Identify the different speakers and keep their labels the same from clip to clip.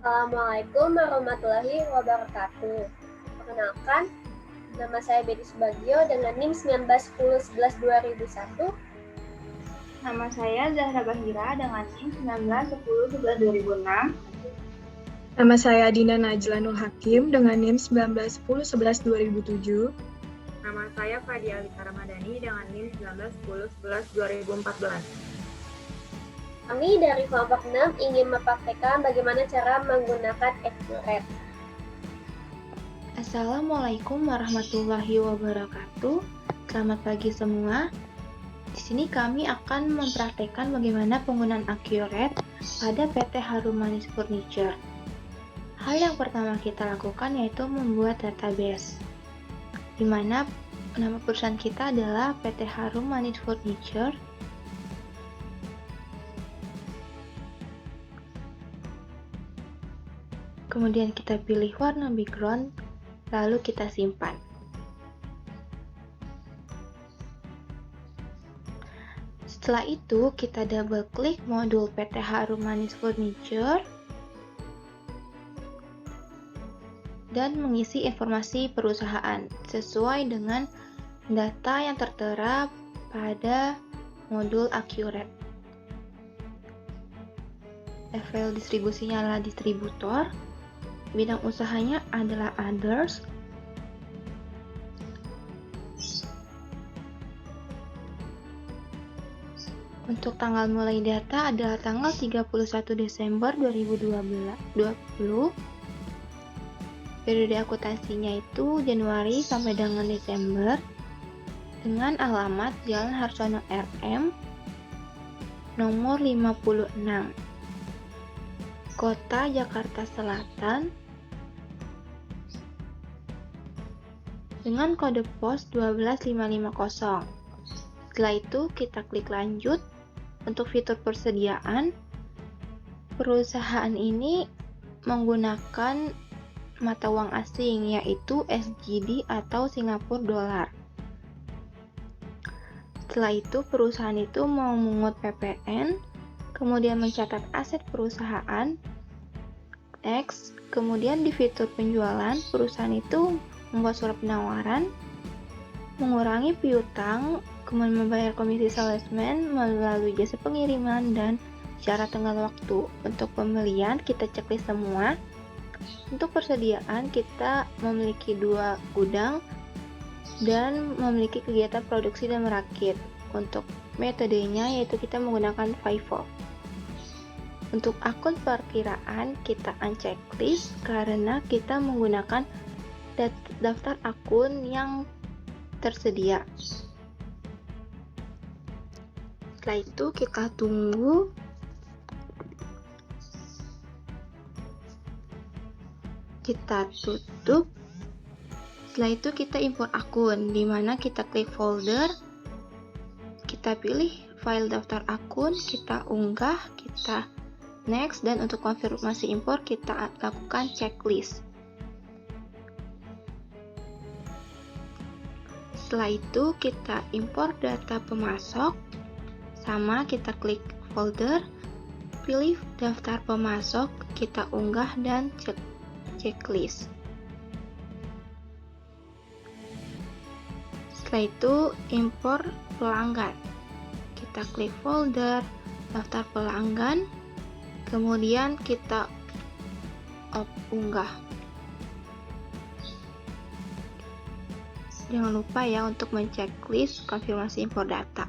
Speaker 1: Assalamualaikum warahmatullahi wabarakatuh. Perkenalkan, nama saya Bedi Subagio dengan NIM 1910112001.
Speaker 2: Nama saya Zahra Bahira dengan NIM 1910112006.
Speaker 3: Nama saya Dina Najlanul Hakim dengan NIM 1910112007.
Speaker 4: Nama saya Fadia Alika Ramadhani dengan NIM 1910112014.
Speaker 1: Kami dari kelompok 6 ingin mempraktekkan bagaimana cara menggunakan Accurate.
Speaker 2: Assalamualaikum warahmatullahi wabarakatuh. Selamat pagi semua. Di sini kami akan mempraktekkan bagaimana penggunaan Accurate pada PT Harum Manis Furniture. Hal yang pertama kita lakukan yaitu membuat database, di mana nama perusahaan kita adalah PT Harum Manis Furniture. Kemudian kita pilih warna background, lalu kita simpan. Setelah itu, kita double klik modul PT Harum Manis Furniture dan mengisi informasi perusahaan sesuai dengan data yang tertera pada modul Accurate. Level distribusinya adalah distributor. Bidang usahanya adalah others. Untuk tanggal mulai data adalah tanggal 31 Desember 2020. Periode akuntansinya itu Januari sampai dengan Desember. Dengan alamat Jalan Harsono RM nomor 56. Kota Jakarta Selatan dengan kode pos 12550. Setelah itu kita klik lanjut. Untuk fitur persediaan, perusahaan ini menggunakan mata uang asing yaitu SGD atau Singapura Dollar. Setelah itu perusahaan itu memungut PPN, kemudian mencatat aset perusahaan. Next, kemudian di fitur penjualan, perusahaan itu membuat surat penawaran, mengurangi piutang, kemudian membayar komisi salesman melalui jasa pengiriman dan syarat tenggat waktu. Untuk pembelian kita checklist semua. Untuk persediaan kita memiliki 2 gudang dan memiliki kegiatan produksi dan merakit. Untuk metodenya yaitu kita menggunakan FIFO. Untuk akun perkiraan kita unchecklist karena kita menggunakan daftar akun yang tersedia. Setelah itu kita tunggu. Kita tutup. Setelah itu kita import akun, di mana kita klik folder, kita pilih file daftar akun, kita unggah, kita next, dan untuk konfirmasi import kita lakukan checklist. Setelah itu kita import data pemasok, sama kita klik folder, pilih daftar pemasok, kita unggah dan checklist. Setelah itu import pelanggan, kita klik folder, daftar pelanggan, kemudian kita unggah. Jangan lupa ya untuk menceklis konfirmasi import data.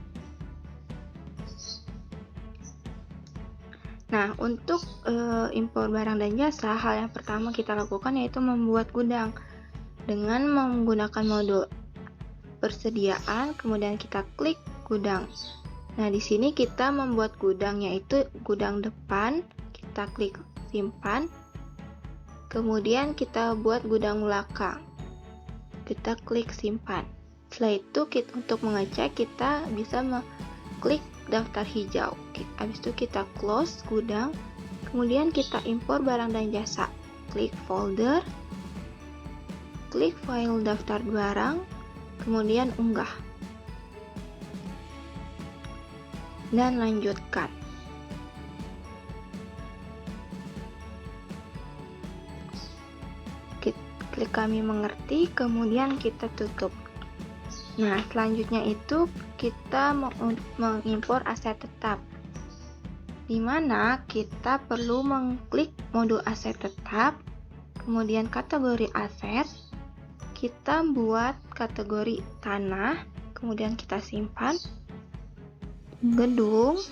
Speaker 2: Nah, untuk impor barang dan jasa, hal yang pertama kita lakukan yaitu membuat gudang dengan menggunakan modul persediaan, kemudian kita klik gudang. Nah, di sini kita membuat gudang yaitu gudang depan, kita klik simpan. Kemudian kita buat gudang belakang. Kita klik simpan. Setelah itu untuk mengecek kita bisa klik daftar hijau. Habis itu kita close gudang. Kemudian kita impor barang dan jasa. Klik folder. Klik file daftar barang. Kemudian unggah. Dan lanjutkan. Cek kami mengerti, kemudian kita tutup. Nah, selanjutnya itu kita mengimpor aset tetap, di mana kita perlu mengklik modul aset tetap, kemudian kategori aset, kita buat kategori tanah, kemudian kita simpan, gedung,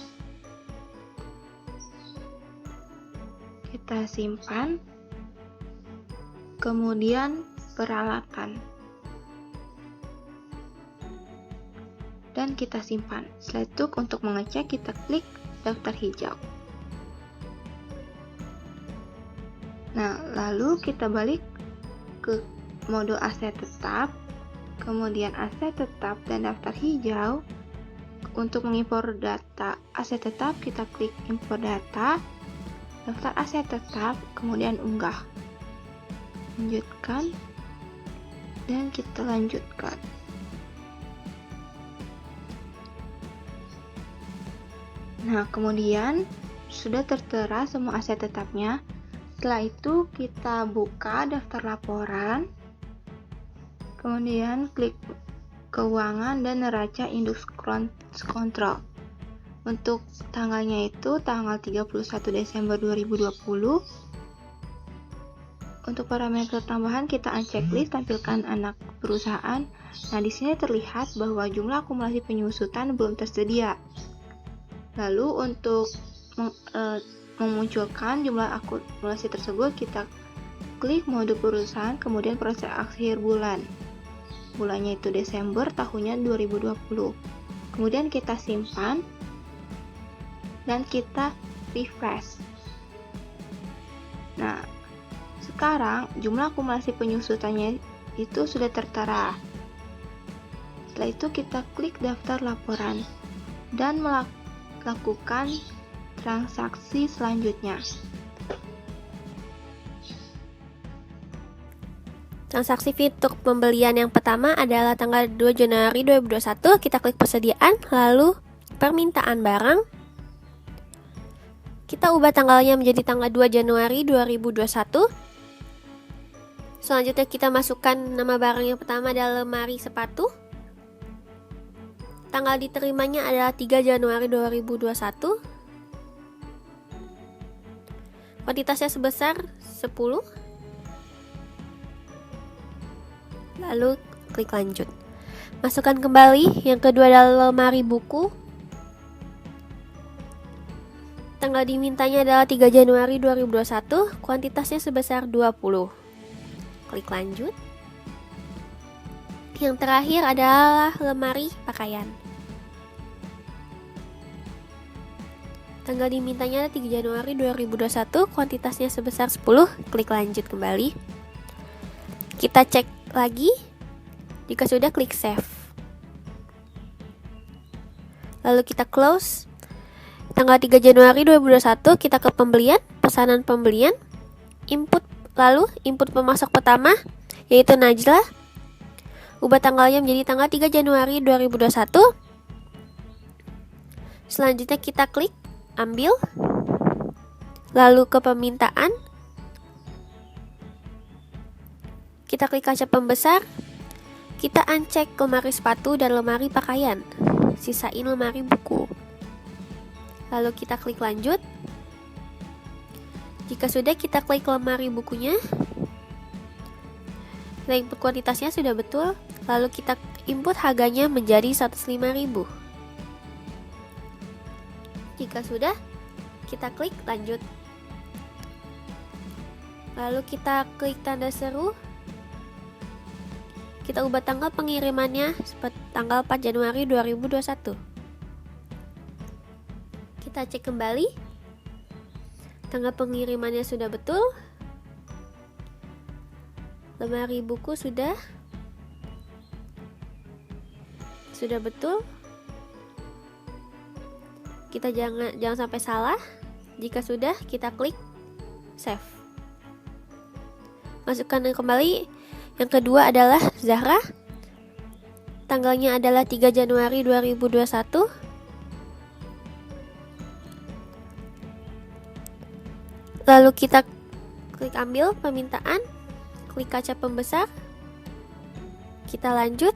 Speaker 2: kita simpan, kemudian peralatan, dan kita simpan. Setelah itu untuk mengecek kita klik daftar hijau. Nah, lalu kita balik ke modul aset tetap, kemudian aset tetap dan daftar hijau. Untuk mengimpor data aset tetap kita klik impor data, daftar aset tetap, kemudian unggah. Lanjutkan dan kita lanjutkan. Nah, kemudian sudah tertera semua aset tetapnya. Setelah itu kita buka daftar laporan, kemudian klik keuangan dan neraca indeks kontrol. Untuk tanggalnya itu tanggal 31 Desember 2020. Untuk parameter tambahan kita unchecklist tampilkan anak perusahaan. Nah, di sini terlihat bahwa jumlah akumulasi penyusutan belum tersedia. Lalu untuk memunculkan jumlah akumulasi tersebut kita klik mode perusahaan, kemudian proses akhir bulan. Bulannya itu Desember, tahunnya 2020. Kemudian kita simpan dan kita refresh. Nah, sekarang jumlah akumulasi penyusutannya itu sudah tertera. Setelah itu kita klik daftar laporan dan melakukan transaksi selanjutnya.
Speaker 5: Transaksi fitur pembelian yang pertama adalah tanggal 2 Januari 2021. Kita klik persediaan, lalu permintaan barang. Kita ubah tanggalnya menjadi tanggal 2 Januari 2021. Selanjutnya kita masukkan nama barang yang pertama adalah lemari sepatu. Tanggal diterimanya adalah 3 Januari 2021. Kuantitasnya sebesar 10. Lalu klik lanjut. Masukkan kembali. Yang kedua adalah lemari buku. Tanggal dimintanya adalah 3 Januari 2021. Kuantitasnya sebesar 20. Klik lanjut. Yang terakhir adalah lemari pakaian. Tanggal dimintanya adalah 3 Januari 2021. Kuantitasnya sebesar 10. Klik lanjut kembali. Kita cek lagi. Jika sudah, klik save. Lalu kita close. Tanggal 3 Januari 2021 kita ke pembelian, pesanan pembelian, input, lalu input pemasok pertama yaitu Najla. Ubah tanggalnya menjadi tanggal 3 Januari 2021. Selanjutnya kita klik ambil, lalu ke permintaan. Kita klik kaca pembesar. Kita uncheck lemari sepatu dan lemari pakaian. Sisain lemari buku. Lalu kita klik lanjut. Jika sudah, kita klik lemari bukunya. Nah, input kuantitasnya sudah betul. Lalu kita input harganya menjadi 105.000. Jika sudah, kita klik lanjut. Lalu kita klik tanda seru. Kita ubah tanggal pengirimannya seperti tanggal 4 Januari 2021. Kita cek kembali. Tanggal pengirimannya sudah betul. Lemari buku sudah betul. Kita jangan sampai salah. Jika sudah, kita klik save. Masukkan kembali. Yang kedua adalah Zahra. Tanggalnya adalah 3 Januari 2021. Lalu kita klik ambil permintaan. klik kaca pembesar. Kita lanjut.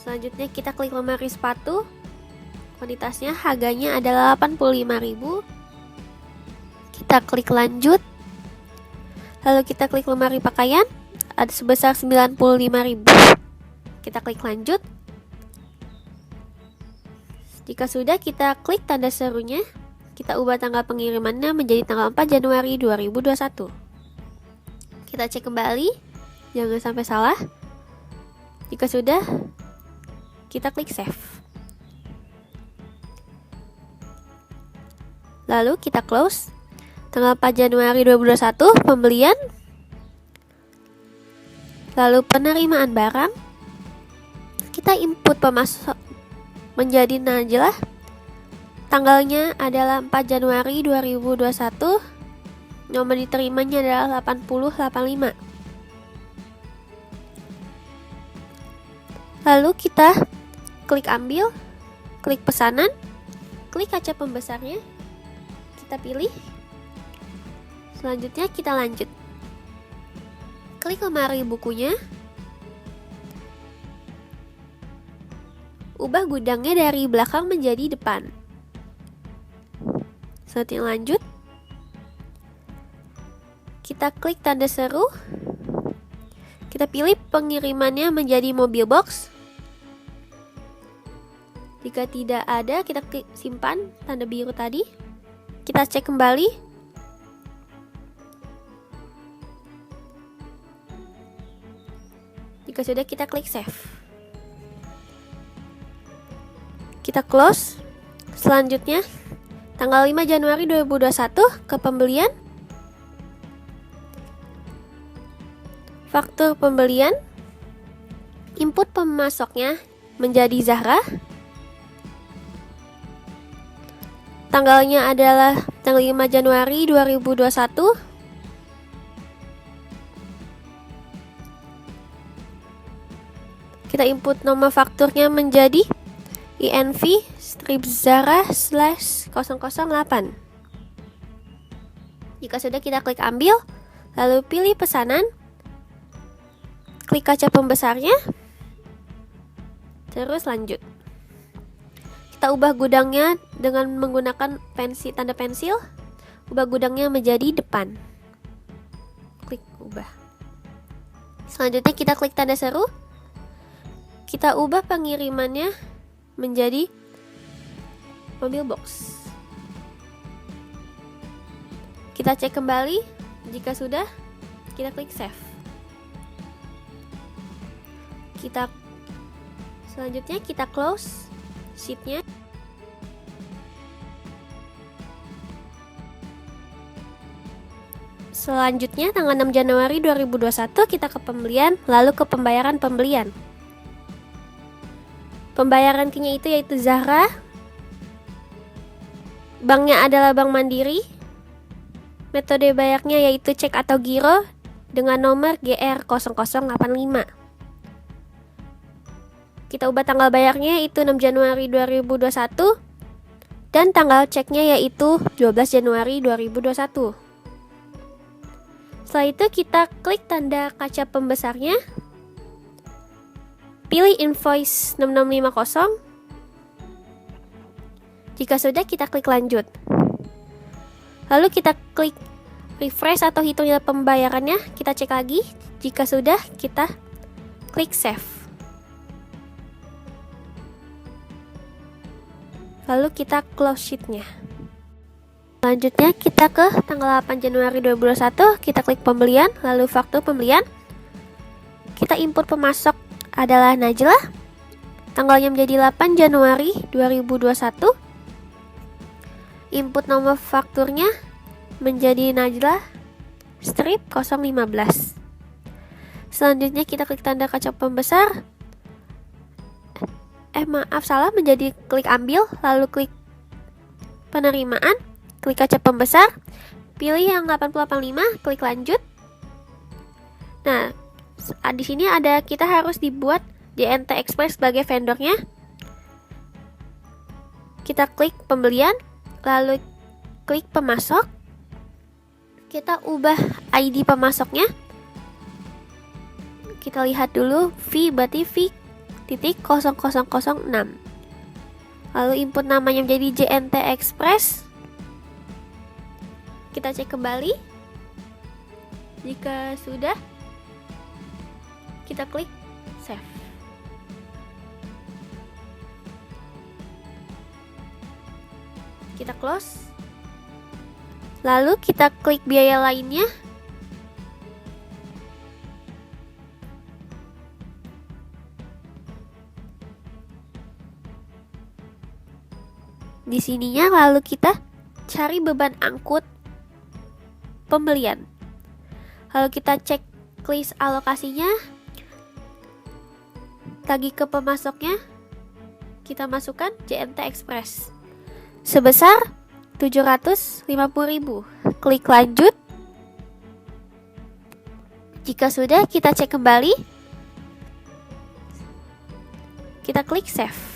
Speaker 5: Selanjutnya kita klik lemari sepatu. Kuantitasnya harganya adalah 85.000. Kita klik lanjut. Lalu kita klik lemari pakaian, ada sebesar 95.000. Kita klik lanjut. Jika sudah, kita klik tanda serunya. Kita ubah tanggal pengirimannya menjadi tanggal 4 Januari 2021. Kita cek kembali, jangan sampai salah. Jika sudah, kita klik save. Lalu kita close. Tanggal 4 Januari 2021 pembelian. Lalu penerimaan barang. Kita input pemasok menjadi Najlah. Tanggalnya adalah 4 Januari 2021. Nomor diterimanya adalah 8085. Lalu kita klik ambil, klik pesanan, klik kaca pembesarnya, kita pilih. Selanjutnya kita lanjut. Klik lemari bukunya. Ubah gudangnya dari belakang menjadi depan. Selanjutnya lanjut. Kita klik tanda seru. Kita pilih pengirimannya menjadi mobil box. Jika tidak ada, kita klik simpan tanda biru tadi. Kita cek kembali. Jika sudah, kita klik save. Kita close. Selanjutnya, tanggal 5 Januari 2021 ke pembelian. Faktur pembelian. Input pemasoknya menjadi Zahra. Tanggalnya adalah tanggal 5 Januari 2021. Kita input nomor fakturnya menjadi INV strip Zahra /008. Jika sudah, kita klik ambil, lalu pilih pesanan, klik kaca pembesarnya, terus lanjut. Kita ubah gudangnya dengan menggunakan tanda pensil. Ubah gudangnya menjadi depan. Klik ubah. Selanjutnya kita klik tanda seru. Kita ubah pengirimannya menjadi mobil box. Kita cek kembali. Jika sudah, kita klik save. Selanjutnya kita close sheetnya. Selanjutnya tanggal 6 Januari 2021 kita ke pembelian, lalu ke pembayaran pembelian. Pembayaran key-nya itu yaitu Zahra. Banknya adalah Bank Mandiri. Metode bayarnya yaitu cek atau giro dengan nomor GR0085. Kita ubah tanggal bayarnya yaitu 6 Januari 2021 dan tanggal ceknya yaitu 12 Januari 2021. Setelah itu kita klik tanda kaca pembesarnya. Pilih invoice 6650. Jika sudah, kita klik lanjut. Lalu kita klik refresh atau hitung nilai pembayarannya. Kita cek lagi. Jika sudah, kita klik save. Lalu kita close sheetnya. Selanjutnya kita ke tanggal 8 Januari 2021. Kita klik pembelian, lalu faktur pembelian. Kita input pemasok adalah Najlah. Tanggalnya menjadi 8 Januari 2021. Input nomor fakturnya menjadi Najlah strip 015. Selanjutnya kita klik tanda kaca pembesar. Menjadi klik ambil, lalu klik penerimaan, klik kaca pembesar, pilih yang 8085, klik lanjut. Nah, di sini kita harus dibuat JNT Express sebagai vendornya. kita klik pembelian, lalu klik pemasok. Kita ubah ID pemasoknya. Kita lihat dulu, V berarti V.0006. Lalu input namanya menjadi JNT Express. Kita cek kembali. Jika sudah, kita klik save. Kita close. Lalu kita klik biaya lainnya. Di sininya lalu kita cari beban angkut pembelian. Lalu kita cek list alokasinya. Tagih ke pemasoknya. Kita masukkan JNT Express sebesar 750.000. Klik lanjut. Jika sudah, kita cek kembali. Kita klik save.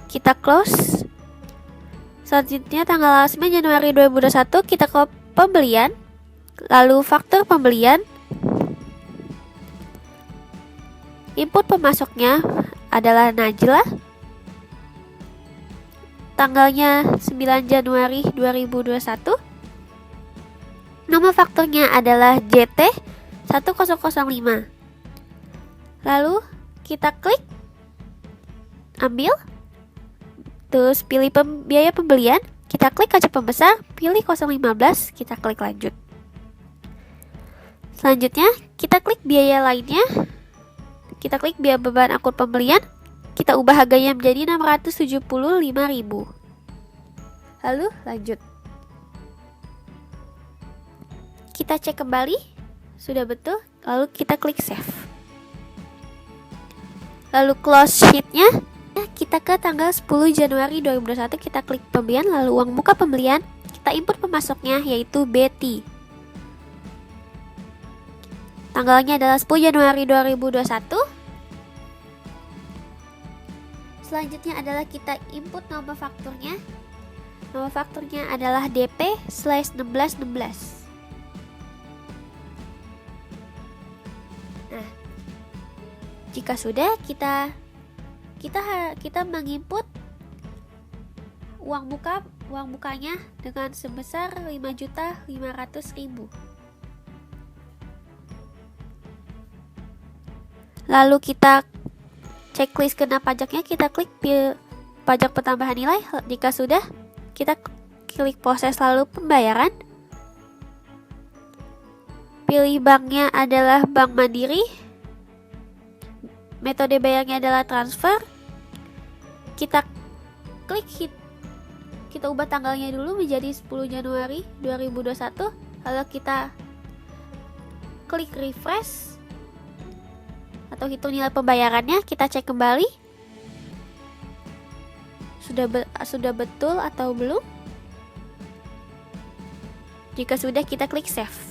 Speaker 5: Kita close. Selanjutnya tanggal 9 Januari 2021 kita ke pembelian. Lalu faktur pembelian. Input pemasoknya adalah Najla. Tanggalnya 9 Januari 2021. Nomor fakturnya adalah JT1005. Lalu kita klik ambil. Terus pilih biaya pembelian, kita klik kaca pembesar, pilih 015, kita klik lanjut. Selanjutnya, kita klik biaya lainnya. Kita klik biaya beban angkut pembelian, kita ubah harganya menjadi 675.000. Lalu lanjut. Kita cek kembali, sudah betul, lalu kita klik save. Lalu close sheet-nya. Kita ke tanggal 10 Januari 2021, kita klik pembelian, lalu uang muka pembelian, kita input pemasoknya yaitu Betty. Tanggalnya adalah 10 Januari 2021. Selanjutnya adalah kita input nomor fakturnya. Nomor fakturnya adalah DP/1616. Nah, jika sudah, kita menginput uang mukanya dengan sebesar 5.500.000. Lalu kita checklist kena pajaknya, kita klik pajak pertambahan nilai. Jika sudah, kita klik proses lalu pembayaran. Pilih banknya adalah Bank Mandiri. Metode bayarnya adalah transfer. Kita klik hit. Kita ubah tanggalnya dulu menjadi 10 Januari 2021. Lalu kita klik refresh atau hitung nilai pembayarannya. Kita cek kembali. Sudah betul atau belum? Jika sudah, kita klik save.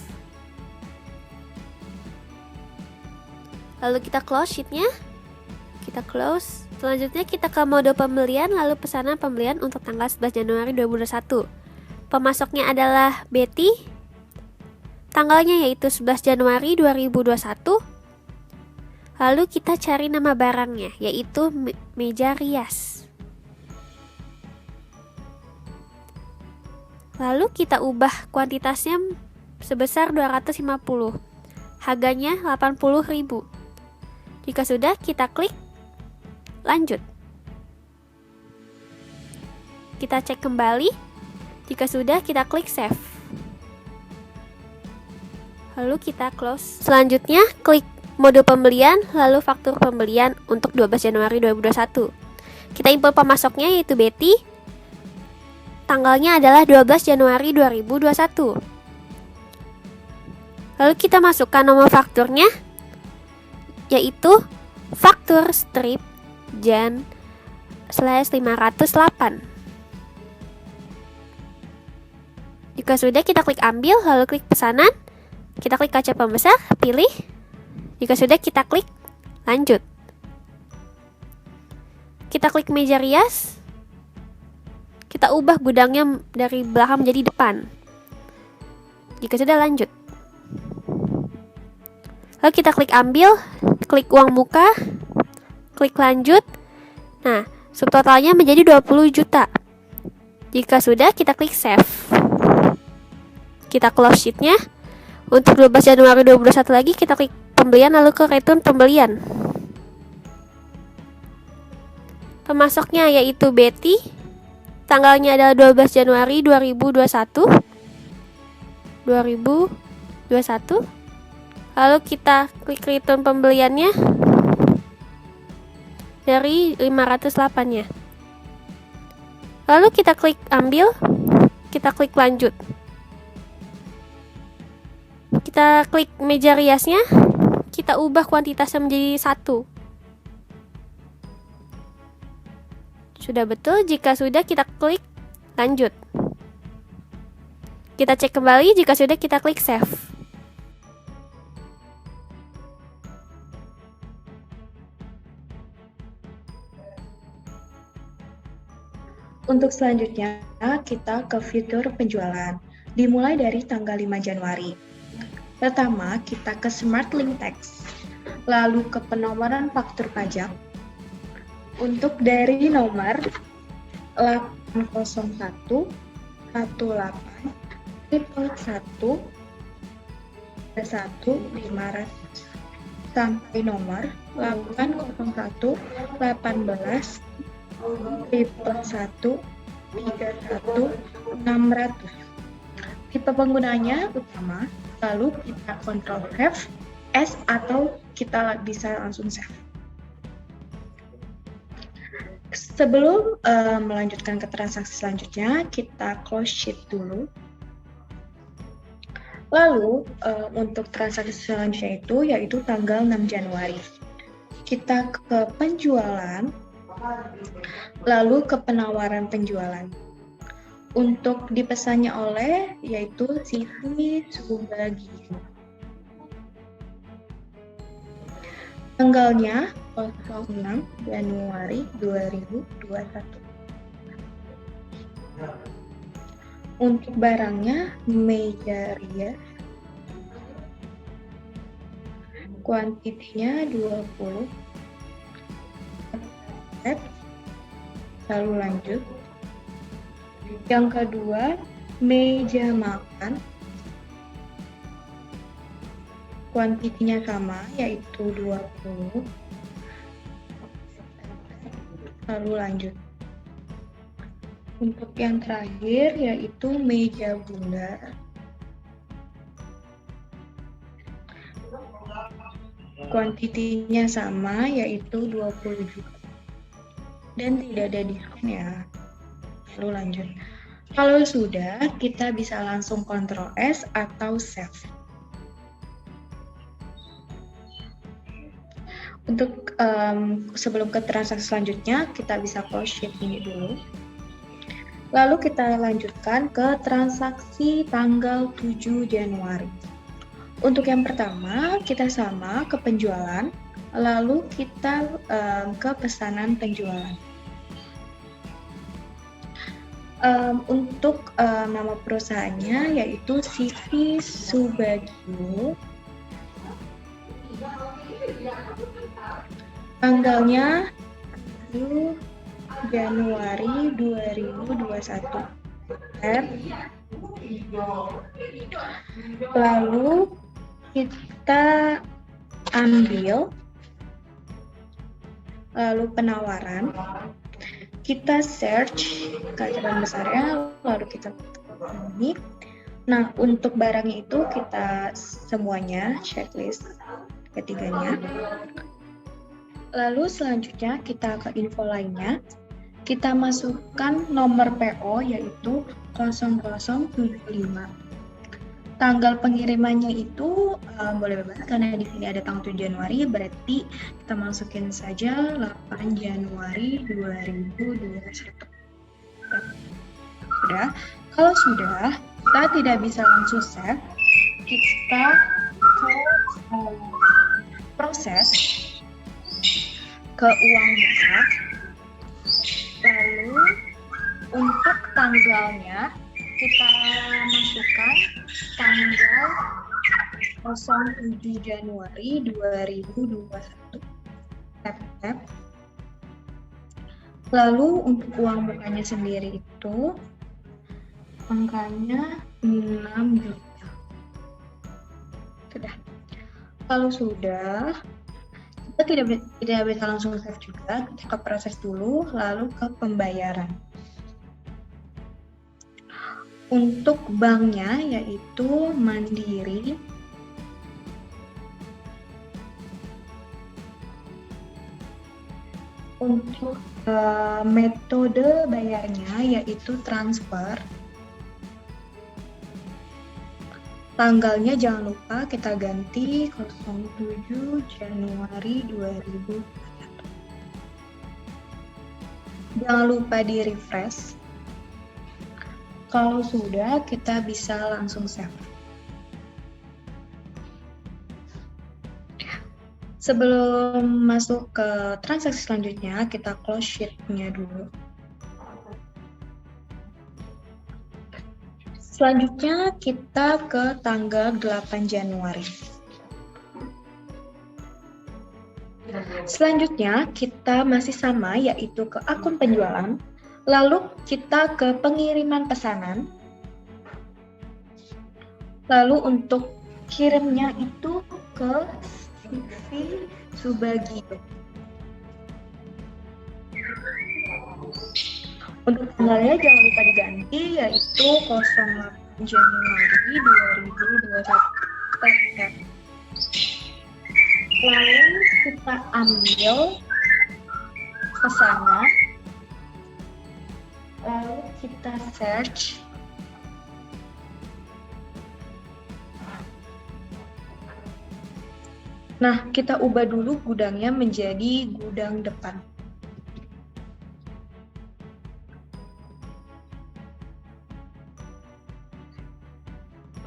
Speaker 5: Lalu kita close sheetnya. Kita close. Selanjutnya kita ke mode pembelian, lalu pesanan pembelian untuk tanggal 11 Januari 2021. Pemasoknya adalah Betty. Tanggalnya yaitu 11 Januari 2021. Lalu kita cari nama barangnya, yaitu meja rias. Lalu kita ubah kuantitasnya sebesar 250. Harganya 80.000. Jika sudah, kita klik lanjut. Kita cek kembali. Jika sudah, kita klik save. Lalu kita close. Selanjutnya, klik mode pembelian, lalu faktur pembelian untuk 12 Januari 2021. Kita import pemasoknya yaitu Betty. Tanggalnya adalah 12 Januari 2021. Lalu kita masukkan nomor fakturnya, yaitu faktur strip Jan/508. Jika sudah, kita klik ambil, lalu klik pesanan. Kita klik kaca pembesar, pilih. Jika sudah, kita klik lanjut. kita klik meja rias. Kita ubah gudangnya dari belakang menjadi depan. Jika sudah, lanjut. Lalu kita klik ambil, klik uang muka, klik lanjut. Nah, subtotalnya menjadi 20 juta. Jika sudah, kita klik save. Kita close sheet-nya. Untuk 12 Januari 2021 lagi, kita klik pembelian lalu ke return pembelian. Pemasoknya yaitu Betty. Tanggalnya adalah 12 Januari 2021. Lalu kita klik return pembeliannya dari 508-nya. Lalu kita klik ambil, kita klik lanjut. Kita klik meja riasnya, kita ubah kuantitasnya menjadi 1. Sudah betul, jika sudah kita klik lanjut. Kita cek kembali, jika sudah kita klik save.
Speaker 3: Untuk selanjutnya, kita ke fitur penjualan. Dimulai dari tanggal 5 Januari. Pertama, kita ke Smart Link Text. Lalu ke penomoran faktur pajak. Untuk dari nomor 801 18 111 500 sampai nomor 801 18 111 31 600. Tipe penggunanya utama, lalu kita Ctrl F, S, atau kita bisa langsung save. Sebelum melanjutkan ke transaksi selanjutnya, kita close sheet dulu. Lalu untuk transaksi selanjutnya yaitu tanggal 6 Januari. Kita ke penjualan, lalu ke penawaran penjualan. Untuk dipesannya oleh yaitu Siti Subagio. Tanggalnya 06 Januari 2021. Untuk barangnya meja rias. Kuantitinya 20. Lalu lanjut. Yang kedua, meja makan. Kuantitinya sama, yaitu 20. Lalu lanjut. Untuk yang terakhir, yaitu meja bundar. Kuantitinya sama, yaitu 20 juga. Dan tidak ada diskon ya. Lalu lanjut. Kalau sudah, kita bisa langsung Ctrl S atau save. Untuk sebelum ke transaksi selanjutnya, kita bisa close sheet ini dulu. Lalu kita lanjutkan ke transaksi tanggal 7 Januari. Untuk yang pertama, kita sama ke penjualan, lalu kita ke pesanan penjualan. Untuk nama perusahaannya yaitu Siti Subagio. Tanggalnya 7 Januari 2021. Lalu kita ambil, lalu penawaran. Kita search keajaiban besarnya, lalu kita ini. Nah, untuk barangnya itu kita semuanya checklist ketiganya. Lalu selanjutnya kita ke info lainnya. Kita masukkan nomor PO yaitu 0075. Tanggal pengirimannya itu boleh bebas karena di sini ada tanggal 7 Januari, berarti kita masukin saja 8 Januari 2021. Sudah. Kalau sudah, kita tidak bisa langsung save. Kita ke proses ke uang muka. untuk tanggalnya kita masukkan tanggal 07 Januari 2021. Tap. Lalu untuk uang mukanya sendiri itu angkanya 6 juta. Sudah. Kalau sudah, kita tidak bisa langsung save juga, kita ke proses dulu, lalu ke pembayaran. Untuk banknya yaitu Mandiri. Untuk metode bayarnya yaitu transfer. Tanggalnya jangan lupa kita ganti 07 Januari 2021. Jangan lupa di refresh. Kalau sudah, kita bisa langsung save. Sebelum masuk ke transaksi selanjutnya, kita close sheet-nya dulu. Selanjutnya kita ke tanggal 8 Januari. Selanjutnya kita masih sama, yaitu ke akun penjualan. Lalu kita ke pengiriman pesanan. Lalu untuk kirimnya itu ke CV Subagio. Untuk tanggalnya jangan lupa diganti, yaitu 08 Januari 2021. Lalu kita ambil pesanan, lalu kita search. Nah, kita ubah dulu gudangnya menjadi gudang depan.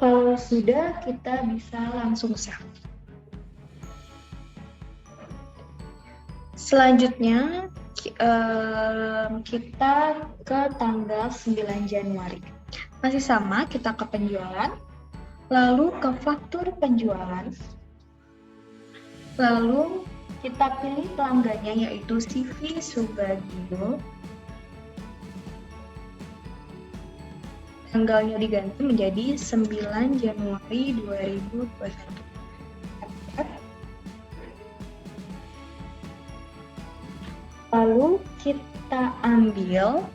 Speaker 3: Kalau sudah, kita bisa langsung save. Selanjutnya, kita ke tanggal 9 Januari. Masih sama, kita ke penjualan, lalu ke faktur penjualan, lalu kita pilih pelanggannya yaitu CV Subagio. Tanggalnya diganti menjadi 9 Januari 2021. Lalu kita ambil,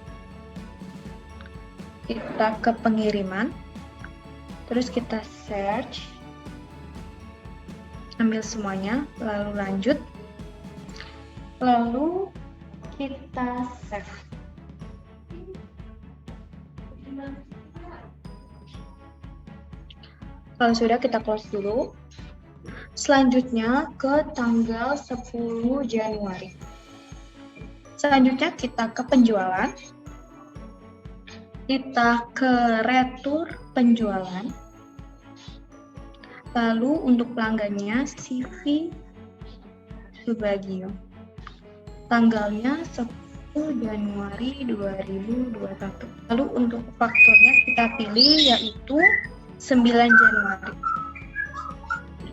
Speaker 3: kita ke pengiriman, terus kita search, ambil semuanya, lalu lanjut, lalu kita save. Kalau sudah, kita close dulu. Selanjutnya ke tanggal 10 Januari. Selanjutnya kita ke penjualan, kita ke retur penjualan, lalu untuk pelanggannya CV Subagio. Tanggalnya 10 Januari 2021. Lalu untuk fakturnya kita pilih yaitu 9 Januari.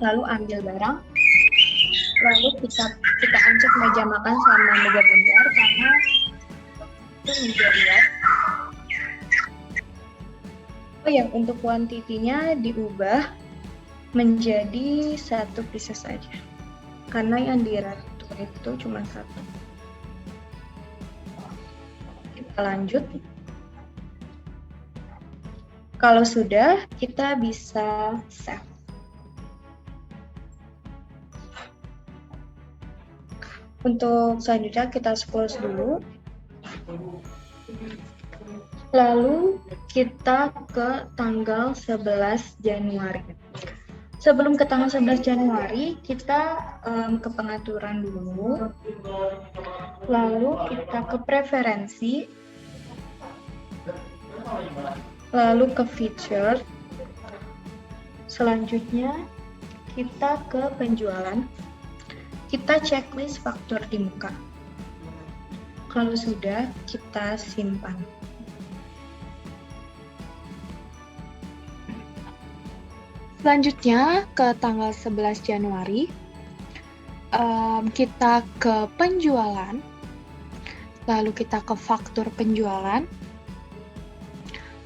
Speaker 3: Lalu ambil barang, lalu kita ancet meja makan sama meja bundar karena itu meja rias. Oh ya, untuk kuantitinya diubah menjadi 1 pieces saja, karena yang diatur itu cuma 1. Kita lanjut. Kalau sudah, kita bisa save. Untuk selanjutnya kita close dulu. Lalu kita ke tanggal 11 Januari. Sebelum ke tanggal 11 Januari, kita ke pengaturan dulu. Lalu kita ke preferensi. Lalu ke feature. Selanjutnya kita ke penjualan. Kita checklist faktur di muka. Kalau sudah, kita simpan. Selanjutnya ke tanggal 11 Januari, kita ke penjualan, lalu kita ke faktur penjualan.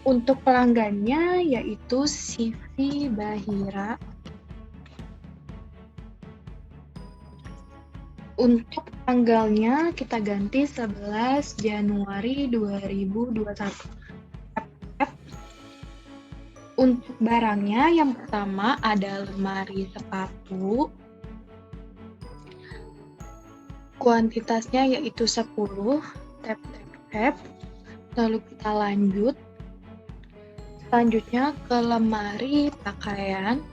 Speaker 3: Untuk pelanggannya yaitu CV Bahira. Untuk tanggalnya kita ganti 11 Januari 2021. Untuk barangnya yang pertama ada lemari sepatu. Kuantitasnya yaitu 10, tap. Lalu kita lanjut. Selanjutnya ke lemari pakaian.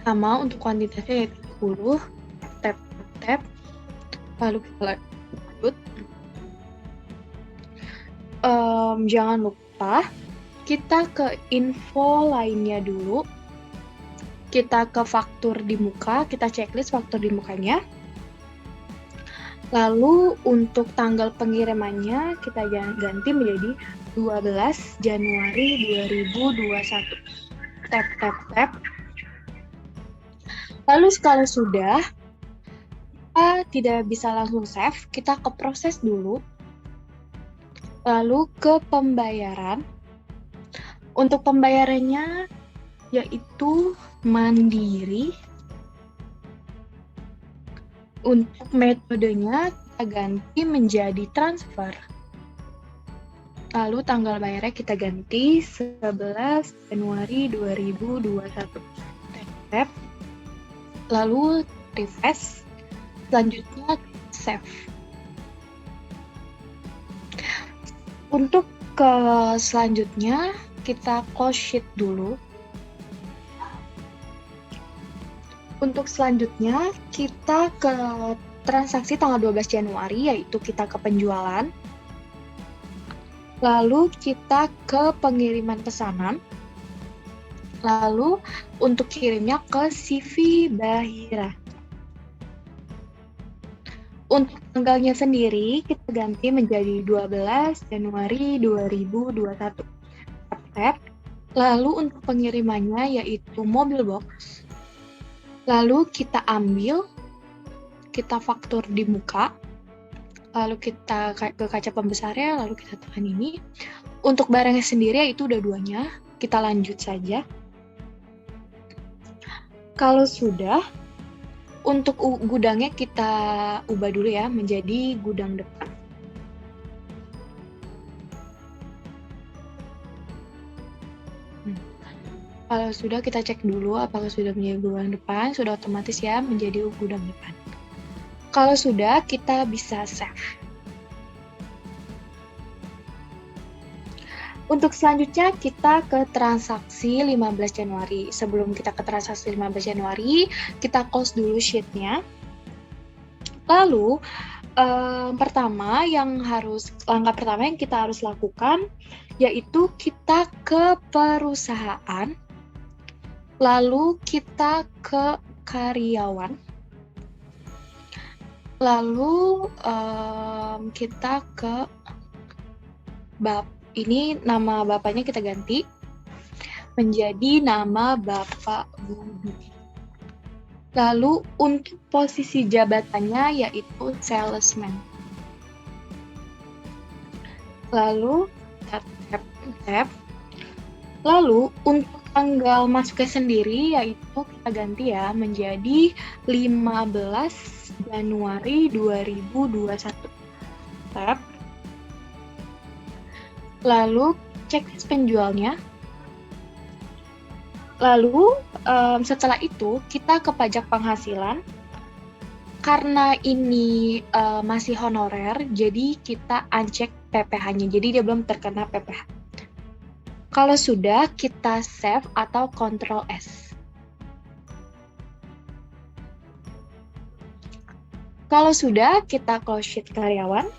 Speaker 3: Sama untuk kuantitasnya yaitu 10, tap. Lalu kita lanjut. Jangan lupa kita ke info lainnya dulu. Kita ke faktur di muka, kita checklist faktur di mukanya. Lalu untuk tanggal pengirimannya kita ganti menjadi 12 Januari 2021. Tap. Lalu kalau sudah, kita tidak bisa langsung save, kita ke proses dulu. Lalu ke pembayaran. Untuk pembayarannya yaitu mandiri. Untuk metodenya kita ganti menjadi transfer. Lalu tanggal bayarnya kita ganti 11 Januari 2021. Tap. Lalu refresh. Selanjutnya save. Untuk ke selanjutnya kita close sheet dulu. Untuk selanjutnya kita ke transaksi tanggal 12 Januari yaitu kita ke penjualan. Lalu kita ke pengiriman pesanan. Lalu untuk kirimnya ke CV Bahira. Untuk tanggalnya sendiri kita ganti menjadi 12 Januari 2021. Tap. Lalu untuk pengirimannya yaitu mobil box. Lalu kita ambil, kita faktur di muka. Lalu kita ke kaca pembesarnya, lalu kita tekan ini. Untuk barangnya sendiri yaitu udah duanya, kita lanjut saja. Kalau sudah, untuk gudangnya kita ubah dulu ya menjadi gudang depan. Kalau sudah kita cek dulu apakah sudah menjadi gudang depan, sudah otomatis ya menjadi gudang depan. Kalau sudah kita bisa save. Untuk selanjutnya kita ke transaksi 15 Januari. Sebelum kita ke transaksi 15 Januari, kita close dulu sheet-nya. Lalu, langkah pertama yang kita harus lakukan, yaitu kita ke perusahaan, lalu kita ke karyawan, lalu kita ke ini nama bapaknya kita ganti menjadi nama Bapak Budi. Lalu untuk posisi jabatannya yaitu salesman. Lalu tap. Lalu untuk tanggal masuknya sendiri yaitu kita ganti ya menjadi 15 Januari 2021. Tap. Lalu checklist penjualnya. Lalu setelah itu kita ke pajak penghasilan. Karena ini masih honorer, jadi kita uncheck PPh-nya. Jadi dia belum terkena PPh. Kalau sudah, kita save atau Ctrl S. Kalau sudah, kita close sheet karyawan.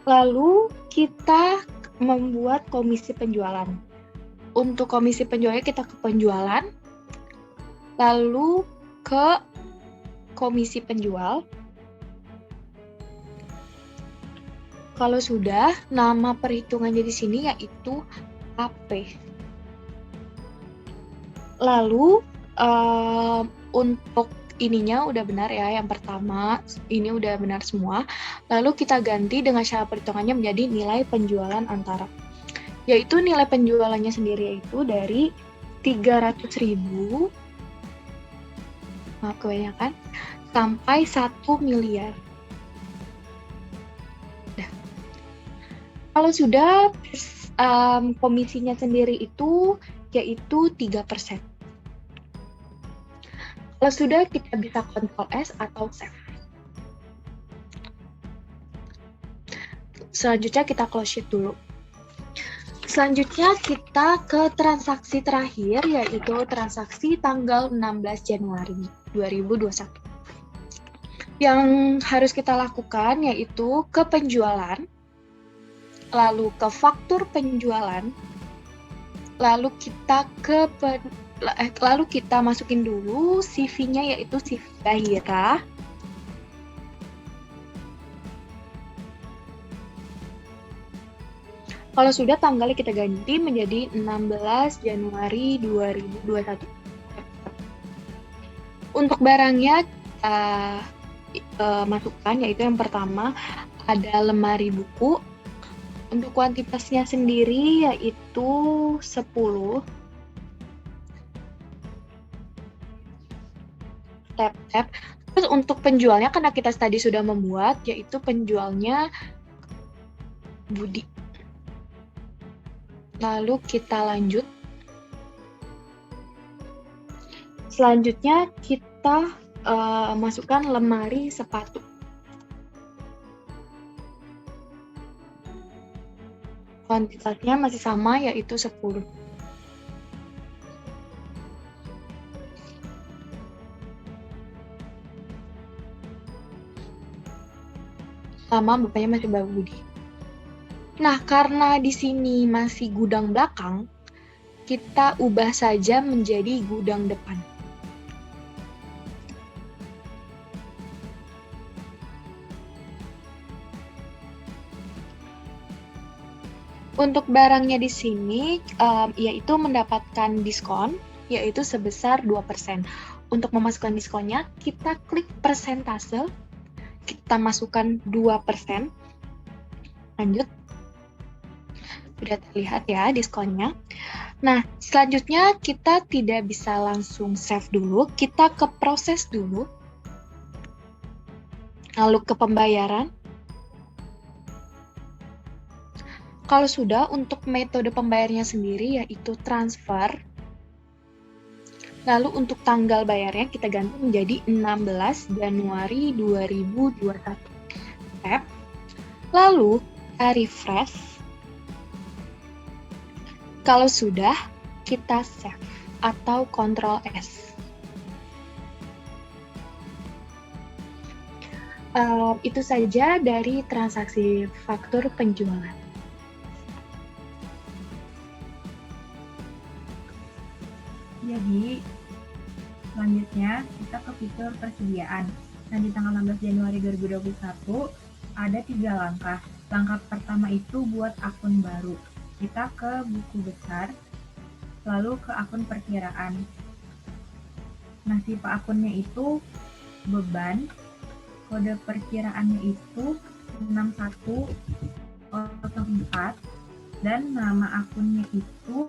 Speaker 3: Lalu kita membuat komisi penjualan. Untuk komisi penjualnya kita ke penjualan, lalu ke komisi penjual. Kalau sudah, nama perhitungannya di sini yaitu AP. Lalu untuk ininya udah benar ya, yang pertama ini udah benar semua. Lalu kita ganti dengan cara perhitungannya menjadi nilai penjualan antara, yaitu nilai penjualannya sendiri yaitu dari 300.000, maaf kebanyakan, sampai 1 miliar. Nah, kalau sudah komisinya sendiri itu yaitu 3%. Kalau sudah, kita bisa Ctrl S atau save. Selanjutnya kita close sheet dulu. Selanjutnya kita ke transaksi terakhir, yaitu transaksi tanggal 16 Januari 2021. Yang harus kita lakukan yaitu ke penjualan, lalu ke faktur penjualan, lalu kita masukin dulu CV-nya, yaitu CV Zahira. Kalau sudah, tanggalnya kita ganti menjadi 16 Januari 2021. Untuk barangnya kita masukkan, yaitu yang pertama ada lemari buku. Untuk kuantitasnya sendiri yaitu 10. Tab. Terus untuk penjualnya, karena kita tadi sudah membuat, yaitu penjualnya Budi. Lalu kita lanjut. Selanjutnya kita masukkan lemari sepatu. Kuantitasnya masih sama, yaitu 10. Sama bapaknya masih Bapak Budi. Nah, karena di sini masih gudang belakang, kita ubah saja menjadi gudang depan. Untuk barangnya di sini, yaitu mendapatkan diskon, yaitu sebesar 2%. Untuk memasukkan diskonnya, kita klik persentase, kita masukkan 2%. Lanjut. Sudah terlihat ya diskonnya. Nah, selanjutnya kita tidak bisa langsung save dulu, kita ke proses dulu. Lalu ke pembayaran. Kalau sudah, untuk metode pembayarnya sendiri yaitu transfer. Lalu untuk tanggal bayarnya kita ganti menjadi 16 Januari 2021. Tap. Lalu kita refresh. Kalau sudah, kita save atau Ctrl S. Itu saja dari transaksi faktur penjualan.
Speaker 4: Jadi, selanjutnya kita ke fitur persediaan. Nah, di tanggal 16 Januari 2021 ada 3 langkah. Langkah pertama itu buat akun baru. Kita ke buku besar, lalu ke akun perkiraan. Nah, tipe akunnya itu beban, kode perkiraannya itu 6104, dan nama akunnya itu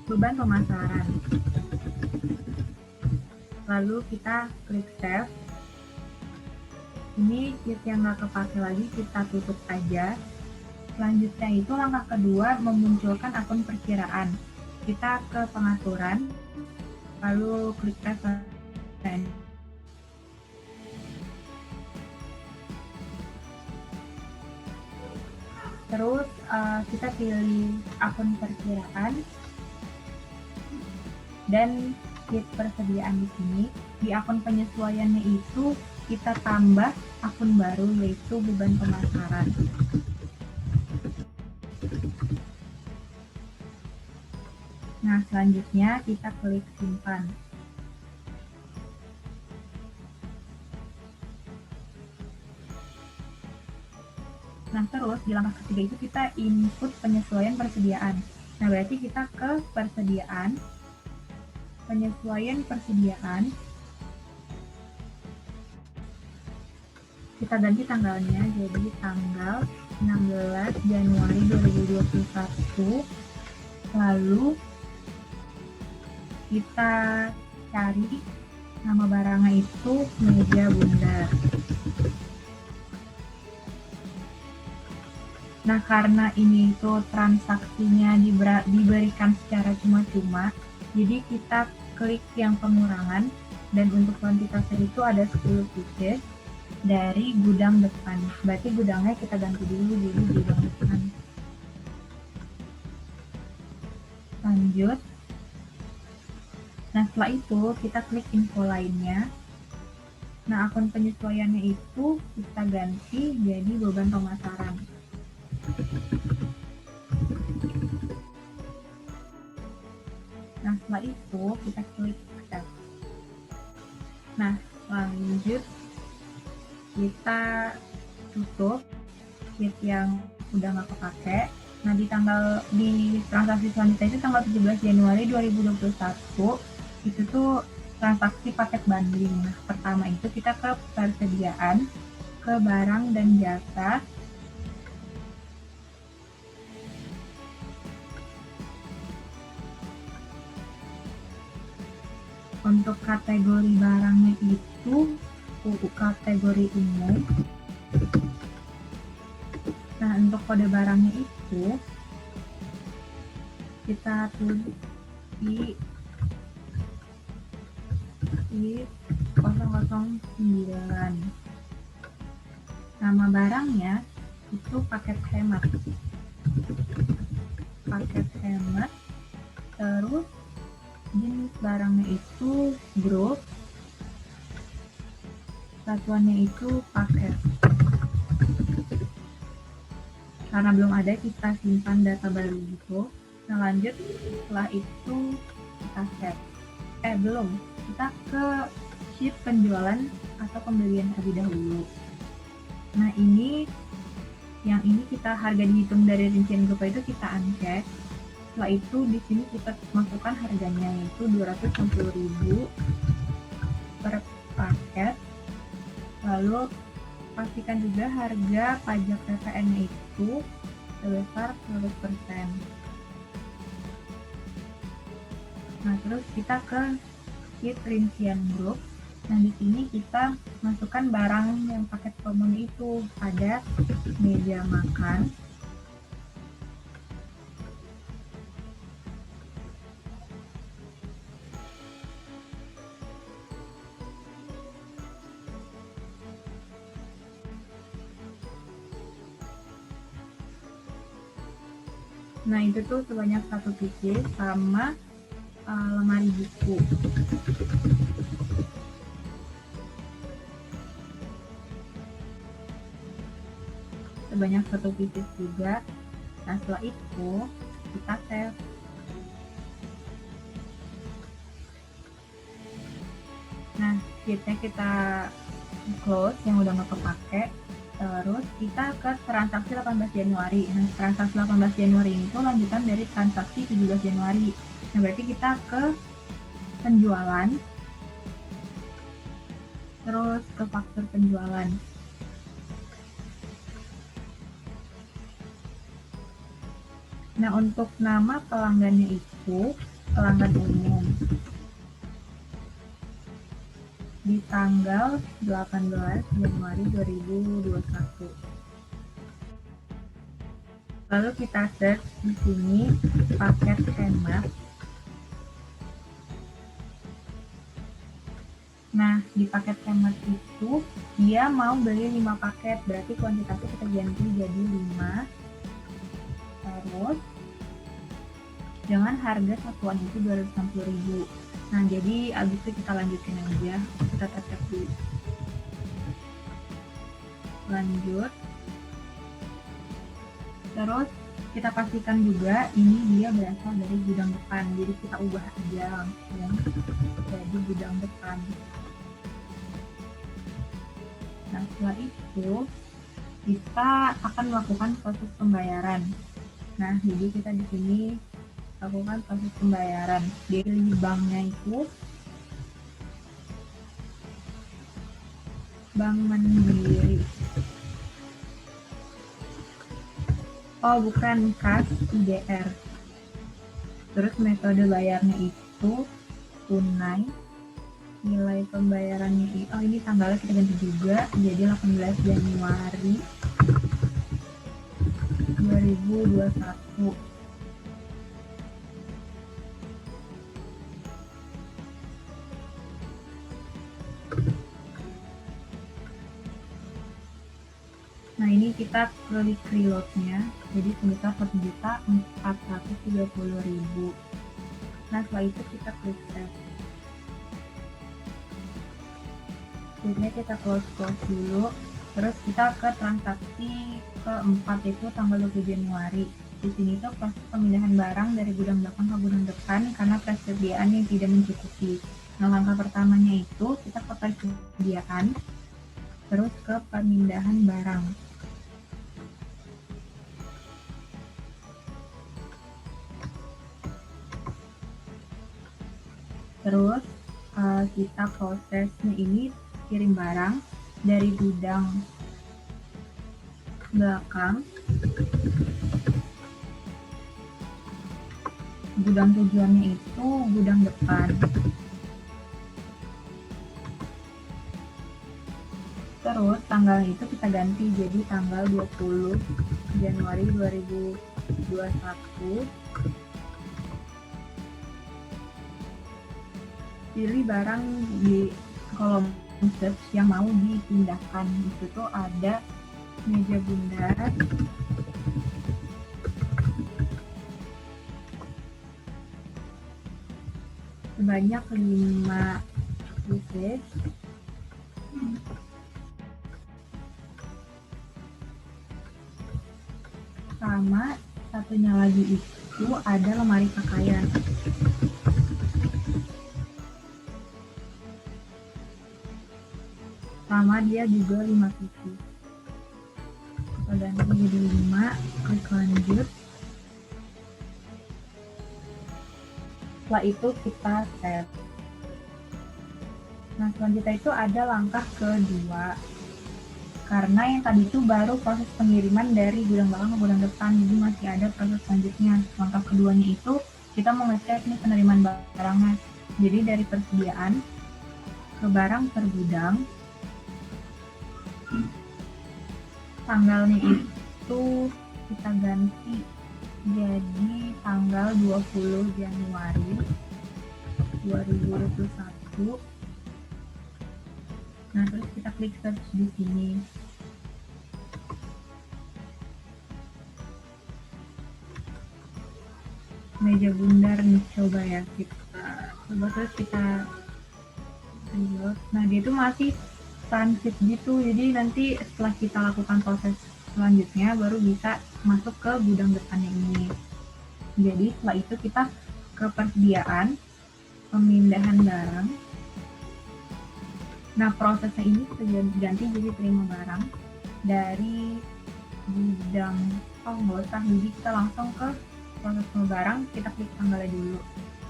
Speaker 4: beban pemasaran. Lalu kita klik save. Ini sheet yang nggak kepake lagi, kita tutup aja. Selanjutnya itu langkah kedua, memunculkan akun perkiraan. Kita ke pengaturan, lalu klik referensi. Terus kita pilih akun perkiraan dan sheet persediaan di sini. Di akun penyesuaiannya itu kita tambah akun baru, yaitu beban pemasaran. Nah, selanjutnya kita klik simpan. Nah, terus di langkah ketiga itu kita input penyesuaian persediaan. Nah, berarti kita ke persediaan, penyesuaian persediaan. Kita ganti tanggalnya jadi tanggal 16 Januari 2021. Lalu kita cari nama barangnya itu meja bundar. Nah, karena ini itu transaksinya diberikan secara cuma-cuma, jadi kita klik yang pengurangan, dan untuk kuantitasnya itu ada 10 pieces dari gudang depan. Berarti gudangnya kita ganti dulu jadi gudang depan. Lanjut. Nah, setelah itu kita klik info lainnya. Nah, akun penyesuaiannya itu kita ganti jadi beban pemasaran. Nah, setelah itu kita klik accept. Nah, lanjut kita tutup sheet yang udah nggak kepake. Nah, di transaksi selanjutnya itu tanggal 17 Januari 2021 itu tuh transaksi paket bundling. Nah, pertama itu kita ke persediaan, ke barang dan jasa. Untuk kategori barangnya itu kategori umum. Nah, untuk kode barangnya itu kita tulis di 009. Nama barangnya itu paket hemat. Terus jenis barangnya itu grup, satuannya itu paket. Karena belum ada, kita simpan data baru gitu. Nah, lanjut, setelah itu kita save. Belum, kita ke sheet penjualan atau pembelian terlebih dahulu. Nah, yang ini kita harga dihitung dari rincian grup itu kita uncheck. Setelah itu di sini kita masukkan harganya, yaitu 260.000 per paket. Lalu pastikan juga harga pajak PPN-nya itu sebesar 100%. Nah, terus kita ke sheet rincian grup. Nah, di sini kita masukkan barang yang paket promo itu, ada meja makan, nah itu tuh sebanyak 1 pieces sama lemari buku. Sebanyak 1 pieces juga. Nah, setelah itu kita save. Nah, sheetnya kita close yang udah nggak kepake. Terus kita ke transaksi 18 Januari. Nah, transaksi 18 Januari itu lanjutan dari transaksi 17 Januari. Nah, berarti kita ke penjualan, terus ke faktur penjualan. Nah, untuk nama pelanggannya itu pelanggan umum. Di tanggal 18 Januari 2021. Lalu kita search di sini paket hemat. Nah, di paket hemat itu dia mau beli 5 paket, berarti kuantitasnya kita ganti jadi 5. Terus dengan harga satuan itu 260.000. Nah, jadi abis itu kita lanjutin aja, kita tap dulu. Lanjut. Terus kita pastikan juga ini dia berasal dari gudang depan, jadi kita ubah aja langsung jadi gudang depan. Nah, setelah itu kita akan melakukan proses pembayaran. Nah, jadi kita di sini lakukan proses pembayaran. Pilih banknya itu Bank Mandiri. Oh, bukan, kas IDR. Terus metode bayarnya itu tunai. Nilai pembayarannya ini tanggalnya kita ganti juga, jadi 18 Januari 2021. Nah, ini kita klik reload-nya, jadi sebesar 1.430.000. Nah, setelah itu kita klik save. Selanjutnya kita close dulu, terus kita ke transaksi keempat, itu tanggal 20 Januari. Di sini tuh proses pemindahan barang dari gudang belakang ke gudang depan karena persediaan yang tidak mencukupi. Nah, langkah pertamanya itu kita ke persediaan, terus ke pemindahan barang. Terus kita prosesnya ini kirim barang dari gudang belakang, gudang tujuannya itu gudang depan. Terus tanggalnya itu kita ganti jadi tanggal 20 Januari 2021. Pilih barang di kolom search yang mau dipindahkan. Itu tuh ada meja bundar, sebanyak 5 pieces, sama satunya lagi itu ada lemari pakaian. Sama dia juga 5 pieces. Kita ganti jadi 5, klik lanjut. Setelah itu kita save. Nah, selanjutnya itu ada langkah kedua. Karena yang tadi itu baru proses pengiriman dari gudang belakang ke gudang depan, jadi masih ada proses selanjutnya. Langkah keduanya itu kita mau ngecek nih penerimaan barangnya. Jadi dari persediaan ke barang per gudang, tanggalnya itu kita ganti jadi tanggal 20 Januari 2021. Nah, terus kita klik search di sini. Meja bundar nih, coba ya kita coba, terus kita reload. Nah, dia itu masih transit gitu, jadi nanti setelah kita lakukan proses selanjutnya baru bisa masuk ke gudang depannya ini. Jadi setelah itu kita ke persediaan, pemindahan barang. Nah, prosesnya ini kita ganti jadi terima barang dari gudang. Oh, nggak usah, jadi kita langsung ke proses terima barang. Kita klik tanggalnya dulu,